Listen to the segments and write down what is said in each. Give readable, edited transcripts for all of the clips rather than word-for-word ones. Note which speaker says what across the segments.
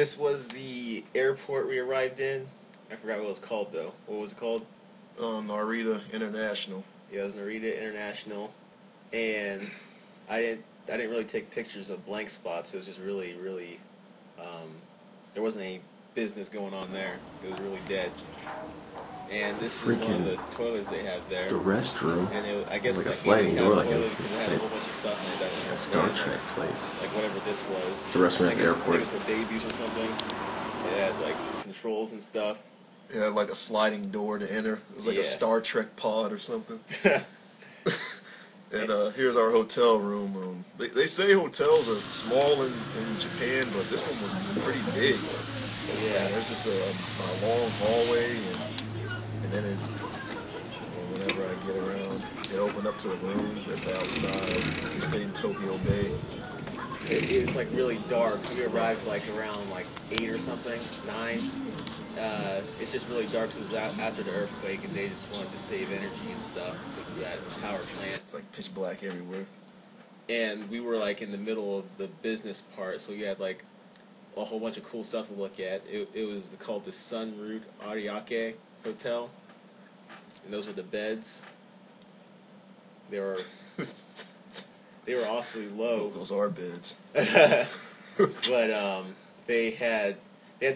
Speaker 1: This was the airport we arrived in. I forgot what it was called though. What was it called?
Speaker 2: Narita International.
Speaker 1: Yeah, it was Narita International, and I didn't really take pictures of blank spots. It was just really, there wasn't any business going on there. It was really dead. And this is one of the toilets they have there.
Speaker 3: It's the restroom.
Speaker 1: And I guess
Speaker 3: like a
Speaker 1: it's
Speaker 3: sliding door, like
Speaker 1: toilet, because it had a whole bunch of stuff in it.
Speaker 3: Like a Star Trek place.
Speaker 1: Like whatever this was.
Speaker 3: It's a restaurant at the airport.
Speaker 1: I think it was for babies or something. It had like controls and stuff.
Speaker 2: Yeah, like a sliding door to enter. It was like a Star Trek pod or something. And here's our hotel room. They say hotels are small in Japan, but this one was pretty big.
Speaker 1: Yeah.
Speaker 2: There's just a long hallway, and then whenever I get around, it opened up to the room. There's the outside. We stayed in Tokyo Bay.
Speaker 1: It's like really dark. We arrived like around like 8 or something, 9. It's just really dark. So it was after the earthquake, and they just wanted to save energy and stuff because of that power plant.
Speaker 2: It's like pitch black everywhere.
Speaker 1: And we were like in the middle of the business part, so we had like a whole bunch of cool stuff to look at. It was called the Sun Route Ariake Hotel, and those were the beds. They were awfully low.
Speaker 2: Those are beds.
Speaker 1: But they had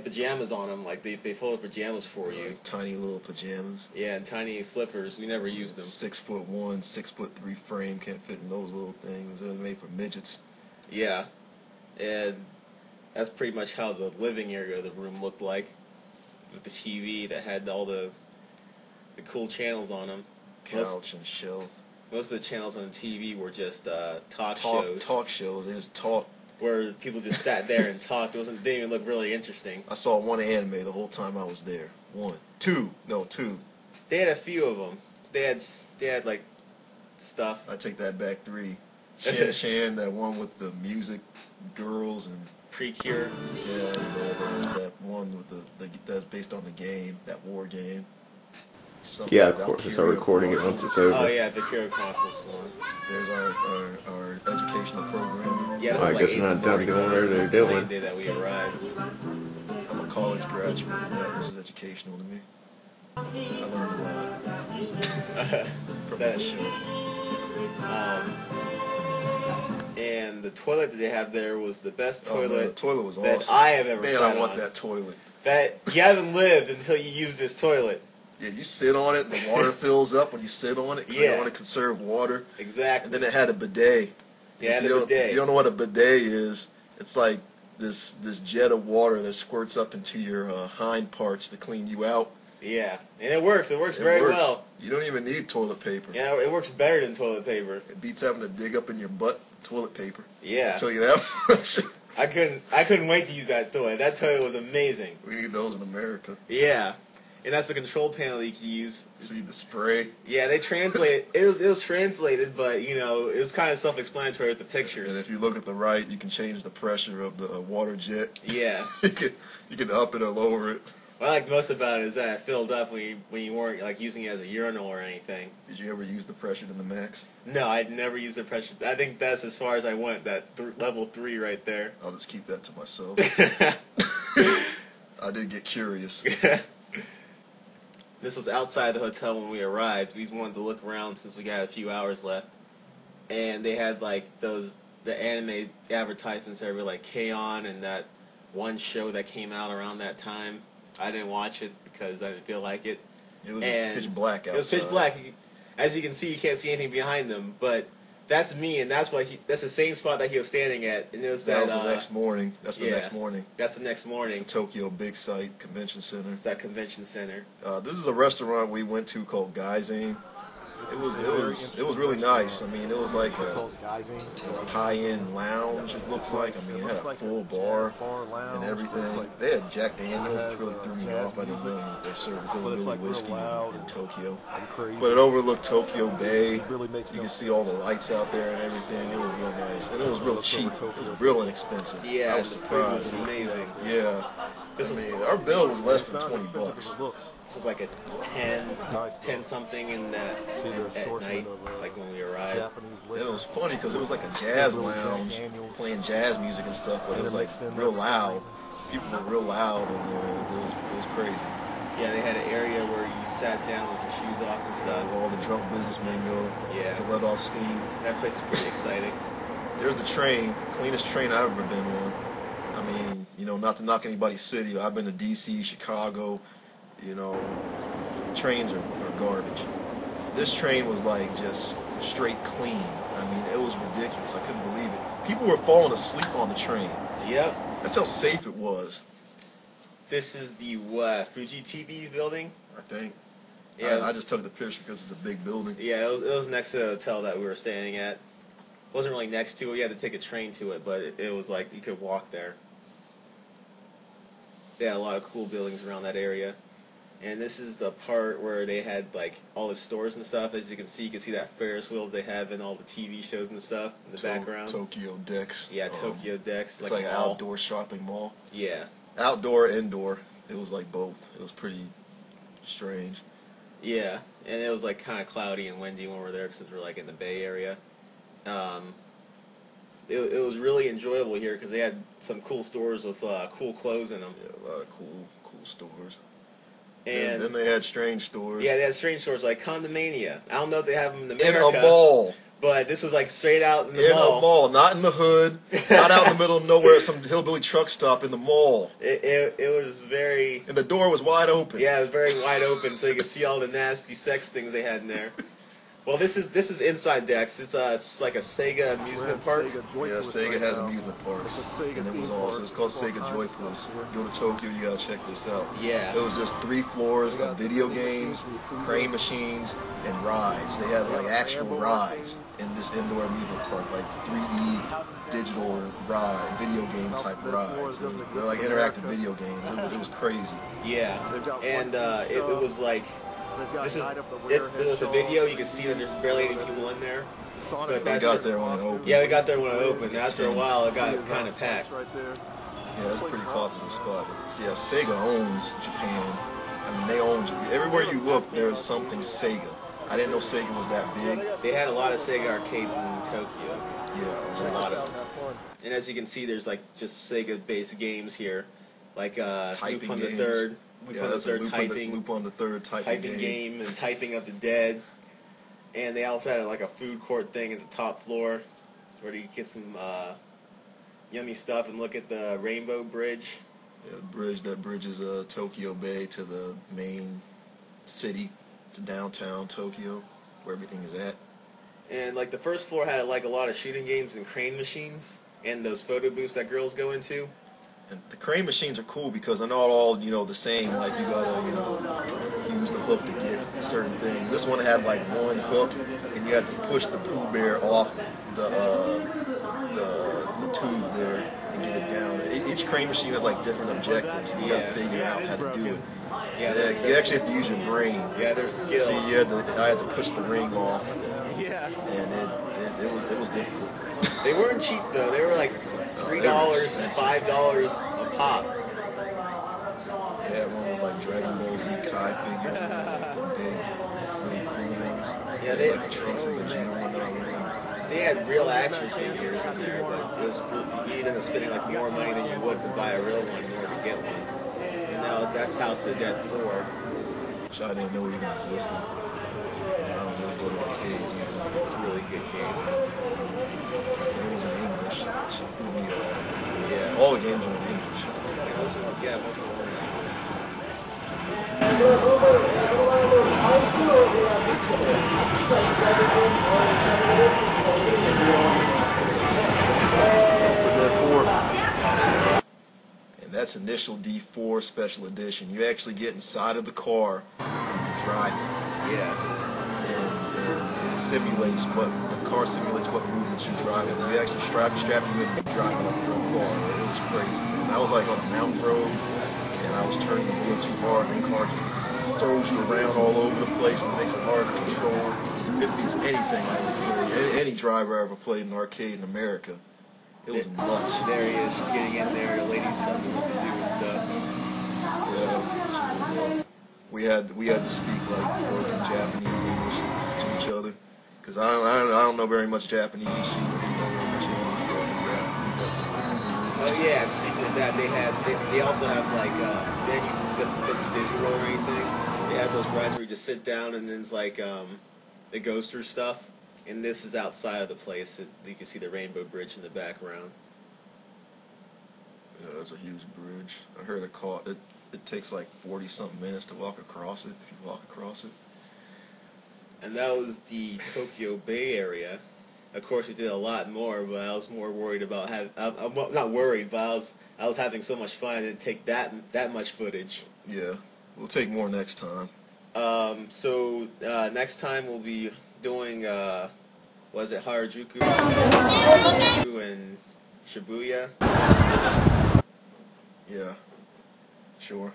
Speaker 1: pajamas on them, like they folded pajamas for you.
Speaker 2: Like tiny little pajamas.
Speaker 1: Yeah, and tiny slippers. We never used them.
Speaker 2: 6'1", 6'3" frame can't fit in those little things. They're made for midgets.
Speaker 1: Yeah, and that's pretty much how the living area of the room looked like, with the TV that had all the cool channels on them.
Speaker 2: Couch and shelf.
Speaker 1: Most of the channels on the TV were just talk shows.
Speaker 2: Talk shows. They just talk.
Speaker 1: Where people just sat there and talked. Didn't even look really interesting.
Speaker 2: I saw one anime the whole time I was there. Two.
Speaker 1: They had a few of them. They had like stuff.
Speaker 2: I take that back 3. Shan, that one with the music girls and
Speaker 1: Precure.
Speaker 2: Yeah, and that one with that's based on the game, that war game. Something
Speaker 3: yeah, of course. It's our recording it once it's over.
Speaker 1: Oh yeah, Valkyria Chronicles 1.
Speaker 2: There's our educational programming.
Speaker 1: Yeah, that
Speaker 3: I
Speaker 1: was
Speaker 3: guess
Speaker 1: like
Speaker 3: we're not done doing what they're doing.
Speaker 1: The same day that we arrived.
Speaker 2: I'm a college graduate from that. This is educational to me. I learned a lot from that show.
Speaker 1: And the toilet that they have there was the best toilet.
Speaker 2: Man, the toilet was
Speaker 1: that
Speaker 2: awesome.
Speaker 1: I have ever sat on.
Speaker 2: Man, I want that toilet.
Speaker 1: That you haven't lived until you use this toilet.
Speaker 2: Yeah, you sit on it and the water fills up when you sit on it because you want to conserve water.
Speaker 1: Exactly.
Speaker 2: And then it had a bidet.
Speaker 1: Yeah, a bidet.
Speaker 2: You don't know what a bidet is. It's like this jet of water that squirts up into your hind parts to clean you out.
Speaker 1: Yeah, and it works. It works very well.
Speaker 2: You don't even need toilet paper.
Speaker 1: Yeah, it works better than toilet paper.
Speaker 2: It beats having to dig up in your butt toilet paper.
Speaker 1: Yeah.
Speaker 2: I'll tell you that much.
Speaker 1: I couldn't wait to use that toilet. That toilet was amazing.
Speaker 2: We need those in America.
Speaker 1: Yeah. And that's the control panel you can use.
Speaker 2: See the spray?
Speaker 1: Yeah, they translated. It was translated, but it was kind of self-explanatory with the pictures.
Speaker 2: And if you look at the right, you can change the pressure of the water jet.
Speaker 1: Yeah.
Speaker 2: you can up it or lower it.
Speaker 1: What I liked most about it is that it filled up when you weren't like using it as a urinal or anything.
Speaker 2: Did you ever use the pressure to the max?
Speaker 1: No, I'd never used the pressure. I think that's as far as I went. That level 3 right there.
Speaker 2: I'll just keep that to myself. I did get curious.
Speaker 1: This was outside the hotel when we arrived. We wanted to look around since we got a few hours left, and they had like the anime advertisements everywhere, like K-On! And that one show that came out around that time. I didn't watch it because I didn't feel like it.
Speaker 2: It was just pitch black outside.
Speaker 1: It was pitch black. As you can see, you can't see anything behind them, but that's me, and that's the same spot that he was standing at. And it was
Speaker 2: that was the next morning. That's the next morning.
Speaker 1: That's the next morning.
Speaker 2: It's the Tokyo Big Sight Convention Center.
Speaker 1: It's that convention center.
Speaker 2: This is a restaurant we went to called Gaizane. It was really nice. I mean, it was like a high-end lounge. It looked like. I mean, it had a full bar and everything. They had Jack Daniels, which really threw me off. I didn't know that they served hillbilly whiskey in Tokyo. But it overlooked Tokyo Bay. You can see all the lights out there and everything. It was real nice, and it was real cheap. It was real inexpensive.
Speaker 1: Yeah,
Speaker 2: I was surprised.
Speaker 1: The food was amazing.
Speaker 2: Yeah. Our bill was less than $20.
Speaker 1: This was like a 10 something at night, like when we arrived.
Speaker 2: And it was funny because it was like a jazz lounge playing jazz music and stuff, but it was like real loud. People were real loud in there. It was crazy.
Speaker 1: Yeah, they had an area where you sat down with your shoes off and stuff.
Speaker 2: All the drunk businessmen go to let off steam.
Speaker 1: That place is pretty exciting.
Speaker 2: There's the train, cleanest train I've ever been on. I mean, you know, not to knock anybody's city. I've been to D.C., Chicago. You know, trains are garbage. This train was like just straight clean. I mean, it was ridiculous. I couldn't believe it. People were falling asleep on the train.
Speaker 1: Yep.
Speaker 2: That's how safe it was.
Speaker 1: This is the Fuji TV building,
Speaker 2: I think.
Speaker 1: Yeah.
Speaker 2: I just took the picture because it's a big building.
Speaker 1: Yeah, it was next to the hotel that we were staying at. It wasn't really next to it. We had to take a train to it, but it was like you could walk there. They had a lot of cool buildings around that area. And this is the part where they had like all the stores and stuff. As you can see that Ferris wheel they have in all the TV shows and stuff in the background.
Speaker 2: Tokyo Dex.
Speaker 1: Yeah, Tokyo Dex.
Speaker 2: It's like an outdoor shopping mall.
Speaker 1: Yeah.
Speaker 2: Outdoor, indoor. It was like both. It was pretty strange.
Speaker 1: Yeah, and it was like kind of cloudy and windy when we were there since we're like in the Bay Area. It was really enjoyable here because they had some cool stores with cool clothes in them.
Speaker 2: Yeah, a lot of cool stores.
Speaker 1: And
Speaker 2: then they had strange stores.
Speaker 1: Yeah, they had strange stores like Condomania. I don't know if they have them in America.
Speaker 2: In a mall.
Speaker 1: But this was like straight out in the
Speaker 2: mall. In a mall, not in the hood, not out in the middle of nowhere, some hillbilly truck stop in the mall.
Speaker 1: It was very...
Speaker 2: And the door was wide open.
Speaker 1: Yeah, it was very wide open so you could see all the nasty sex things they had in there. Well, this is Inside Dex. It's like a Sega amusement park.
Speaker 2: Yeah, Sega has amusement parks, and it was awesome. It's called Sega Joy Bliss. Go to Tokyo, you gotta check this out.
Speaker 1: Yeah.
Speaker 2: It was just 3 floors of video games, crane machines, and rides. They had like actual rides in this indoor amusement park, like 3D digital ride, video game type rides. They're like interactive video games. It was crazy.
Speaker 1: Yeah, and it was like. This is with the video. You can see that there's barely any people in there. But that's
Speaker 2: there when it opened.
Speaker 1: Yeah, we got there when it opened. After a while, it got kind of packed.
Speaker 2: Yeah, it's a pretty popular spot. But see, Sega owns Japan. I mean, they own Japan. Everywhere you look, there is something Sega. I didn't know Sega was that big.
Speaker 1: They had a lot of Sega arcades in Tokyo.
Speaker 2: Yeah,
Speaker 1: a lot of them. And as you can see, there's like just Sega-based games here, like Loop on the Third. Loop on the Third typing game and Typing of the Dead. And they also had like a food court thing at the top floor where you can get some yummy stuff and look at the Rainbow Bridge.
Speaker 2: Yeah, the bridge that bridges Tokyo Bay to the main city, to downtown Tokyo, where everything is at.
Speaker 1: And like the first floor had like a lot of shooting games and crane machines and those photo booths that girls go into.
Speaker 2: And the crane machines are cool because they're not all, you know, the same. Like, you gotta, you know, use the hook to get certain things. This one had like one hook, and you had to push the Pooh Bear off the tube there and get it down. Each crane machine has like different objectives, and you gotta figure out how to do it. Yeah, you actually have to use your brain.
Speaker 1: Yeah, there's skill.
Speaker 2: See, I had to push the ring off, and it was difficult.
Speaker 1: They weren't cheap though. They were like $3, $5 a pop.
Speaker 2: Yeah, one with like Dragon Ball Z Kai figures and like the big, really cool ones.
Speaker 1: Yeah, they
Speaker 2: had like a Trunks and Vegeta one that I won.
Speaker 1: They had real action figures in there, but it was you ended up spending like more money than you would to buy a real one in order to get one. And now that's House of Dead 4.
Speaker 2: Which I didn't know even existed. I don't really go to arcades either.
Speaker 1: It's a really good game.
Speaker 2: And it was in English, which threw me off.
Speaker 1: Yeah.
Speaker 2: All the games were in English.
Speaker 1: Most of them were in English.
Speaker 2: And that's Initial D4 Special Edition. You actually get inside of the car and you drive it.
Speaker 1: Yeah.
Speaker 2: And it simulates the car simulates what movements you drive with. You actually strap you in and you drive it up your car. It was crazy, man. I was like on a mountain road and I was turning the wheel too hard and the car just throws you around all over the place and makes it hard to control. It beats anything I ever played. Any driver I ever played in an arcade in America. It was nuts.
Speaker 1: There he is, getting in there, the ladies telling him what to do and stuff.
Speaker 2: Yeah, we had to speak like broken Japanese English to each other because I don't know very much Japanese. She didn't know very much English, but we got the.
Speaker 1: Oh Yeah, and speaking of that, they also have like they haven't been to Disney World or anything. They have those rides where you just sit down and then it's like it goes through stuff. And this is outside of the place. You can see the Rainbow Bridge in the background.
Speaker 2: Yeah, that's a huge bridge. I heard it takes like 40-something minutes to walk across it, if you walk across it.
Speaker 1: And that was the Tokyo Bay Area. Of course, we did a lot more, but I was more worried about I'm not worried, but I was having so much fun. I didn't take that much footage.
Speaker 2: Yeah, we'll take more next time.
Speaker 1: So next time we'll be doing was it Harajuku and Shibuya?
Speaker 2: Yeah, sure.